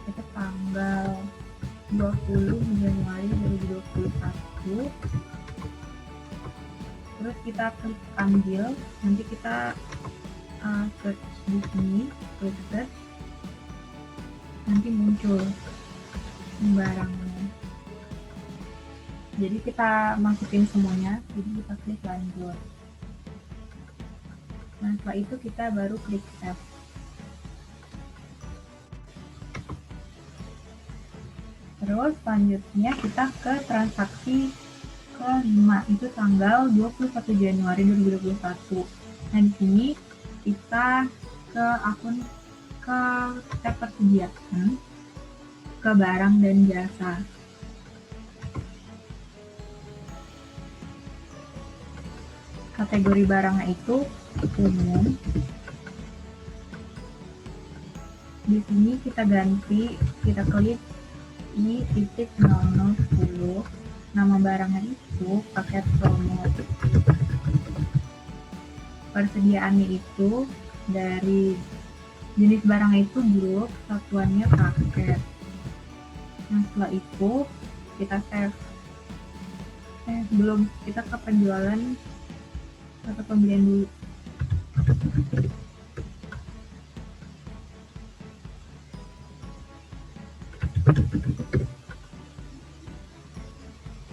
Speaker 4: itu tanggal 20 Januari 2021. Terus kita klik ambil, nanti kita search di sini, klik search, nanti muncul barangnya. Jadi kita masukin semuanya, jadi kita klik lanjut. Nah, setelah itu kita baru klik save. Terus selanjutnya kita ke transaksi ke-5, itu tanggal 21 Januari 2021. Nah, di sini kita ke tab persediaan, ke barang dan jasa. Kategori barangnya itu umum. Di sini kita ganti, kita klik i.0010. Nama barangnya itu paket promo. Persediaannya itu dari Jenis barang itu grup, satuannya paket. Nah, setelah itu kita save. Belum, kita ke penjualan atau pembelian dulu.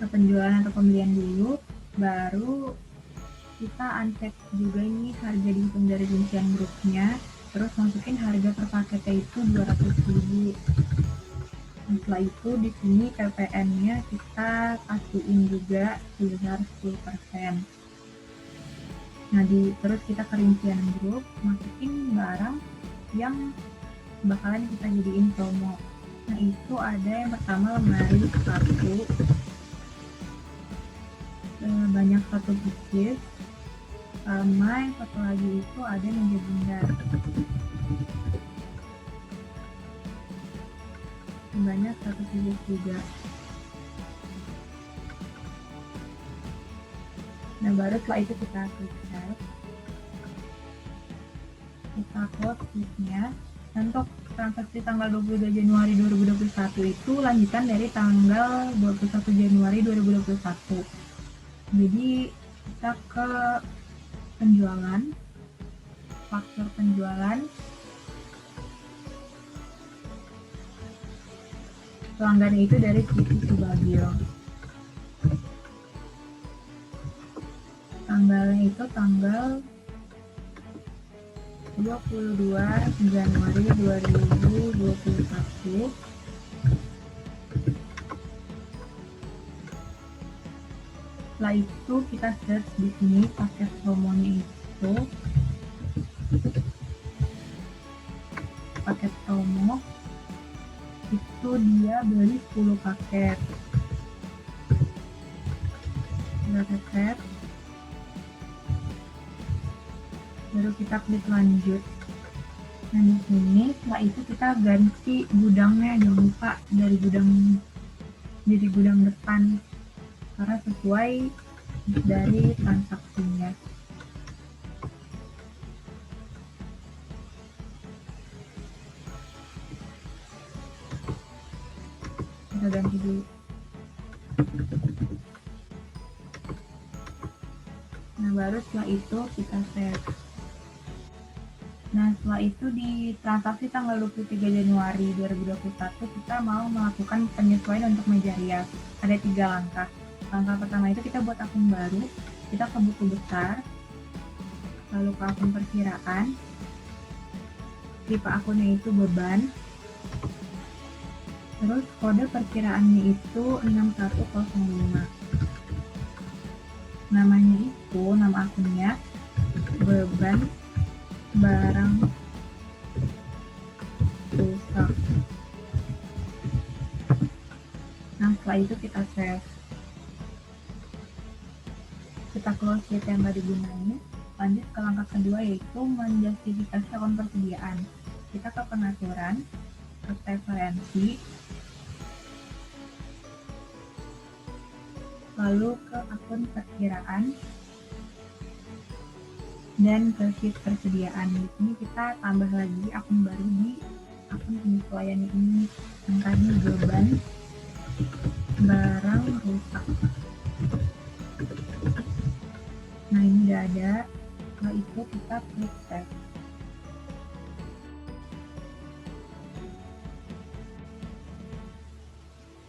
Speaker 4: Ke penjualan atau pembelian dulu, baru kita uncheck juga ini harga dihitung dari rincian grupnya, terus masukin harga per paketnya itu 200.000. Nah, setelah itu di sini PPN-nya kita kasihin juga sebesar 10%. Nah, terus kita ke rincian grup, masukin barang yang bakalan kita jadiin promo. Nah, itu ada yang pertama lemari sepatu, banyak 1 pieces, sama yang satu lagi itu ada meja bunda, banyak 1 pieces juga. Nah, baru setelah itu kita klik save, kita close sheet-nya. Untuk transaksi tanggal 22 Januari 2021 itu lanjutan dari tanggal 21 Januari 2021. Jadi kita ke penjualan, faktur penjualan, pelanggan itu dari Siti Subagio. Tanggalnya itu tanggal 22 Januari 2021. Setelah itu kita search di sini paket promonya itu, paket promo itu dia beli 10 paket. Kita set, baru kita klik lanjut. Nah, di sini setelah itu kita ganti gudangnya, jangan lupa dari gudang jadi gudang depan karena sesuai dari transaksinya. Kita ganti dulu. Nah, baru setelah itu kita save. Nah, setelah itu di transaksi tanggal 23 Januari 2021 kita mau melakukan penyesuaian untuk meja rias. Ada 3 langkah. Langkah pertama itu kita buat akun baru, kita ke buku besar, lalu ke akun perkiraan, tipe akunnya itu beban, terus kode perkiraannya itu 6105. Namanya itu, nama akunnya beban barang rusak. Nah, setelah itu kita save. Kita close sheet yang tadi gunain. Lanjut ke langkah kedua, yaitu menjustifikasi akun persediaan. Kita ke pengaturan, ke preferensi, lalu ke akun perkiraan, dan ke sheet persediaan. Di sini kita tambah lagi akun baru di akun penyesuaian ini. Angkanya beban barang rusak. Nah, ini udah ada. Setelah itu kita klik save.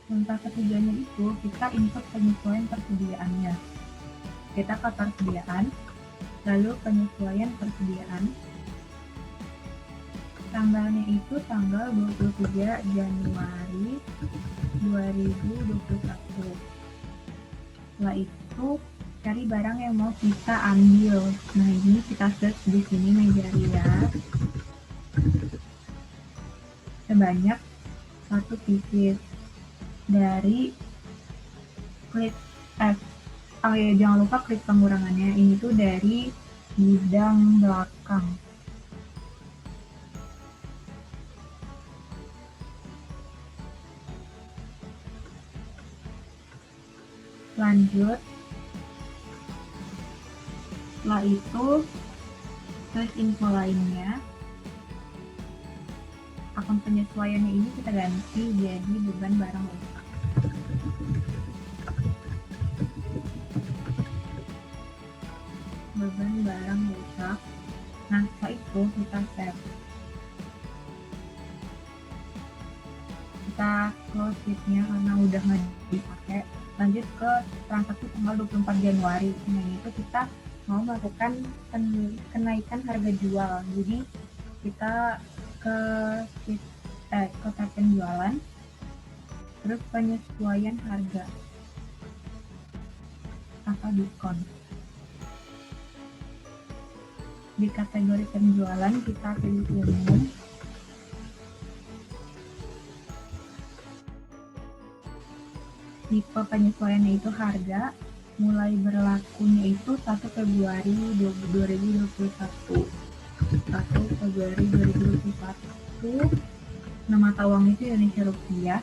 Speaker 4: Langkah ketiganya itu kita input penyesuaian persediaannya. Kita ke persediaan, lalu penyesuaian persediaan. Tanggalnya itu tanggal 23 Januari 2021. Setelah itu cari barang yang mau kita ambil. Nah, ini kita search di sini meja rias sebanyak 1 pieces dari klik F. Oh ya, jangan lupa klik pengurangannya. Ini tuh dari gudang belakang. Lanjut. Setelah itu klik info lainnya. akun penyesuaiannya ini kita ganti jadi beban barang rusak. Beban barang rusak. Nah, setelah itu kita save. Kita close sheet-nya karena udah nggak dipakai. Lanjut ke transaksi tanggal 24 Januari. Nah, itu kita mau melakukan kenaikan harga jual. Jadi kita ke tab penjualan, terus penyesuaian harga atau diskon. Di kategori penjualan kita pilih umum. Tipe penyesuaiannya itu harga, mulai berlakunya itu 1 Februari 2021. 1 Februari 2021. Nama mata uang itu Indonesia Rupiah.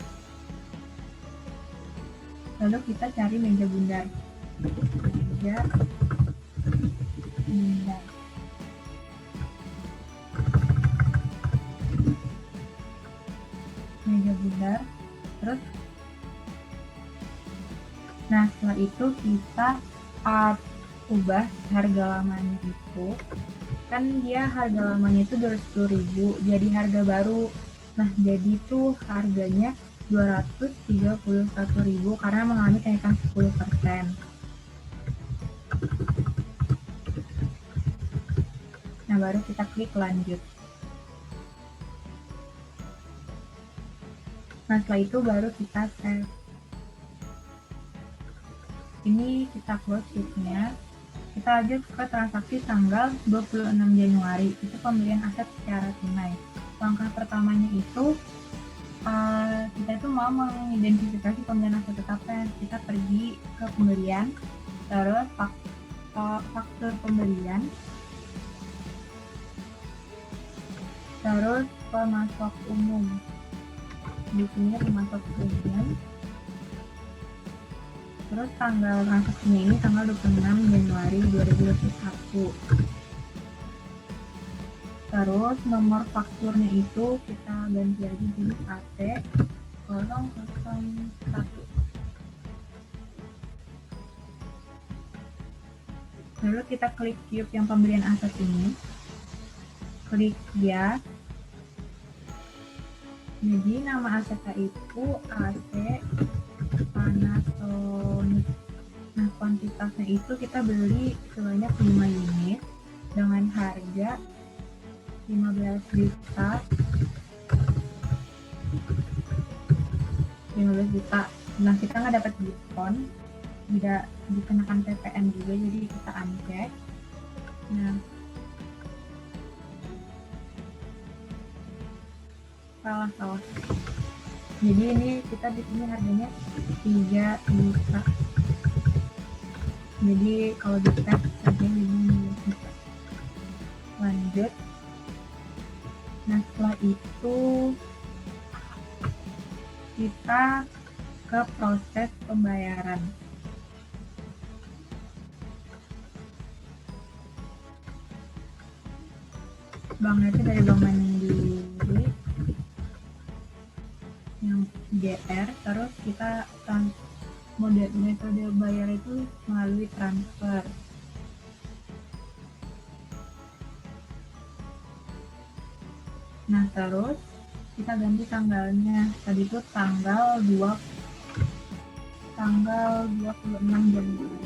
Speaker 4: Lalu kita cari meja bundar. Meja bundar. Meja bundar. Terus nah, setelah itu kita ubah harga lamanya itu. Kan dia harga lamanya itu 210.000, jadi harga baru. Nah, jadi itu harganya 231.000 karena mengalami kenaikan 10%. Nah, baru kita klik lanjut. Nah, setelah itu baru kita save. Ini kita close sheet-nya. Kita lanjut ke transaksi tanggal 26 Januari. Itu pembelian aset secara tunai. Langkah pertamanya itu kita itu mau mengidentifikasi pembelian aset tetapnya. Kita pergi ke pembelian, terus faktur pembelian, terus pemasok umum. Di sini pemasok umum. Terus tanggal transaksinya ini tanggal 26 Januari 2021. Terus nomor fakturnya itu kita ganti aja jadi AT 001. Lalu kita klik cube yang pembelian aset ini. Klik ya. Jadi nama asetnya itu AC Panasonic. Nah, kuantitasnya itu kita beli sebanyak 5 unit dengan harga 15 juta. Nah, kita nggak dapat diskon, tidak dikenakan PPN juga, jadi kita uncheck. Nah, salah. Jadi ini kita di sini harganya 3 juta. Jadi kalau di tab harganya 5 juta. Lanjut. Nah, setelah itu kita ke proses pembayaran. Banknya itu dari Bank Mandiri yang GR, terus kita metode bayar itu melalui transfer. Nah, terus kita ganti tanggalnya. Tadi itu tanggal 26 Januari.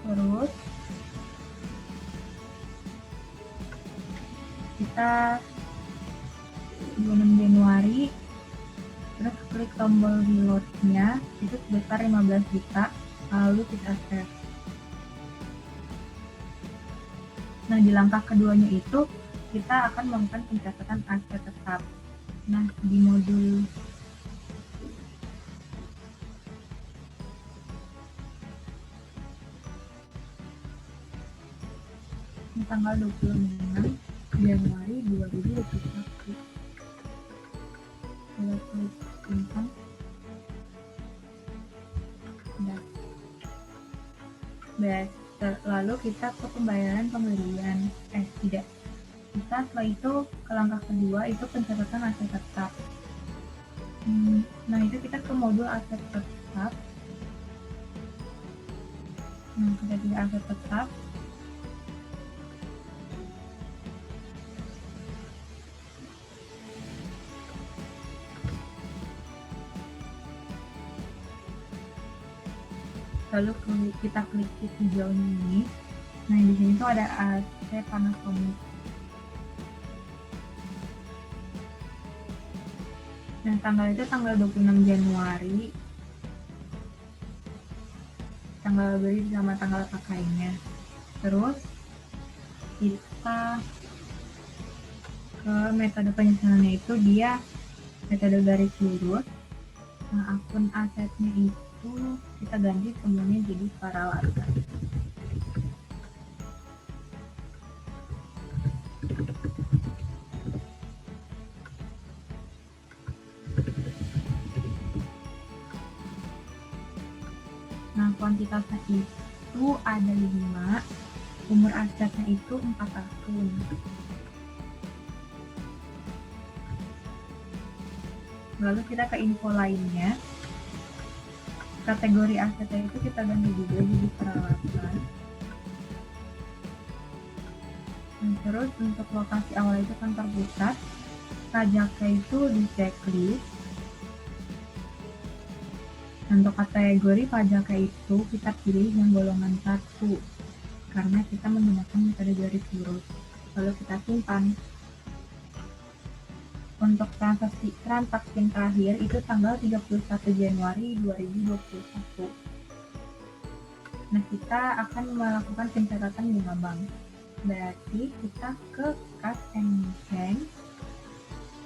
Speaker 4: Terus kita 26 Januari, terus klik tombol reload-nya itu sebesar 15 juta, lalu kita save. Nah, di langkah keduanya itu kita akan melakukan pencatatan aset tetap. Nah, di modul tanggal 26 Januari 2021. Kita klik simpan. Lalu kita ke pembayaran pembelian. Tidak. Kita setelah itu ke langkah kedua, itu pencatatan aset tetap. Nah, itu kita ke modul aset tetap. Nah, kita pilih aset tetap. Lalu kita klik titik hijaunya ini. Nah, di sini tuh ada aset Panasonic. Nah, tanggal itu tanggal 26 Januari. Tanggal beli sama tanggal pakainya. Terus kita ke metode penyesalannya itu dia metode garis lurus. Nah, akun asetnya itu kita ganti semuanya jadi peralatan. Nah, kuantitasnya itu ada 5, umur asetnya itu 4 tahun. Lalu kita ke info lainnya. Kategori asetnya itu kita ganti juga jadi peralatan. Nah, terus untuk lokasi awal itu kantor pusat, pajaknya itu di checklist. Untuk kategori pajaknya itu kita pilih yang golongan 1 karena kita menggunakan metode garis lurus. Lalu kita simpan. Untuk transaksi terakhir itu tanggal 31 Januari 2021. Nah, kita akan melakukan pencatatan bunga bank. Berarti kita ke Cash and Bank,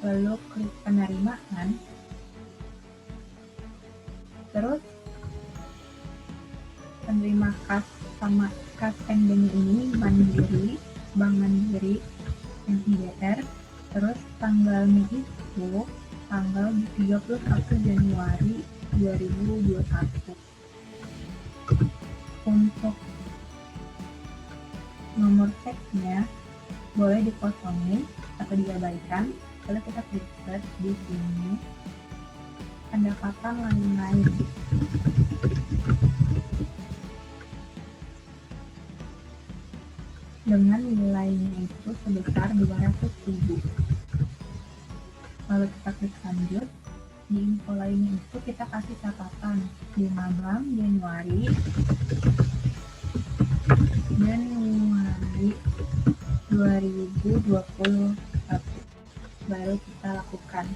Speaker 4: lalu klik penerimaan. Terus penerima kas sama Cash and Bank ini Mandiri, Bank Mandiri, MIDR. Terus tanggalnya itu tanggal 31 Januari 2021. Untuk nomor ceknya boleh dikosongin atau diabaikan. Lalu kita klik search di sini. Pendapatan lain-lain. Dengan nilainya itu sebesar 200.000. Lalu kita klik lanjut. Di info lainnya itu kita kasih catatan bunga bank Januari 2021. Baru kita lakukan.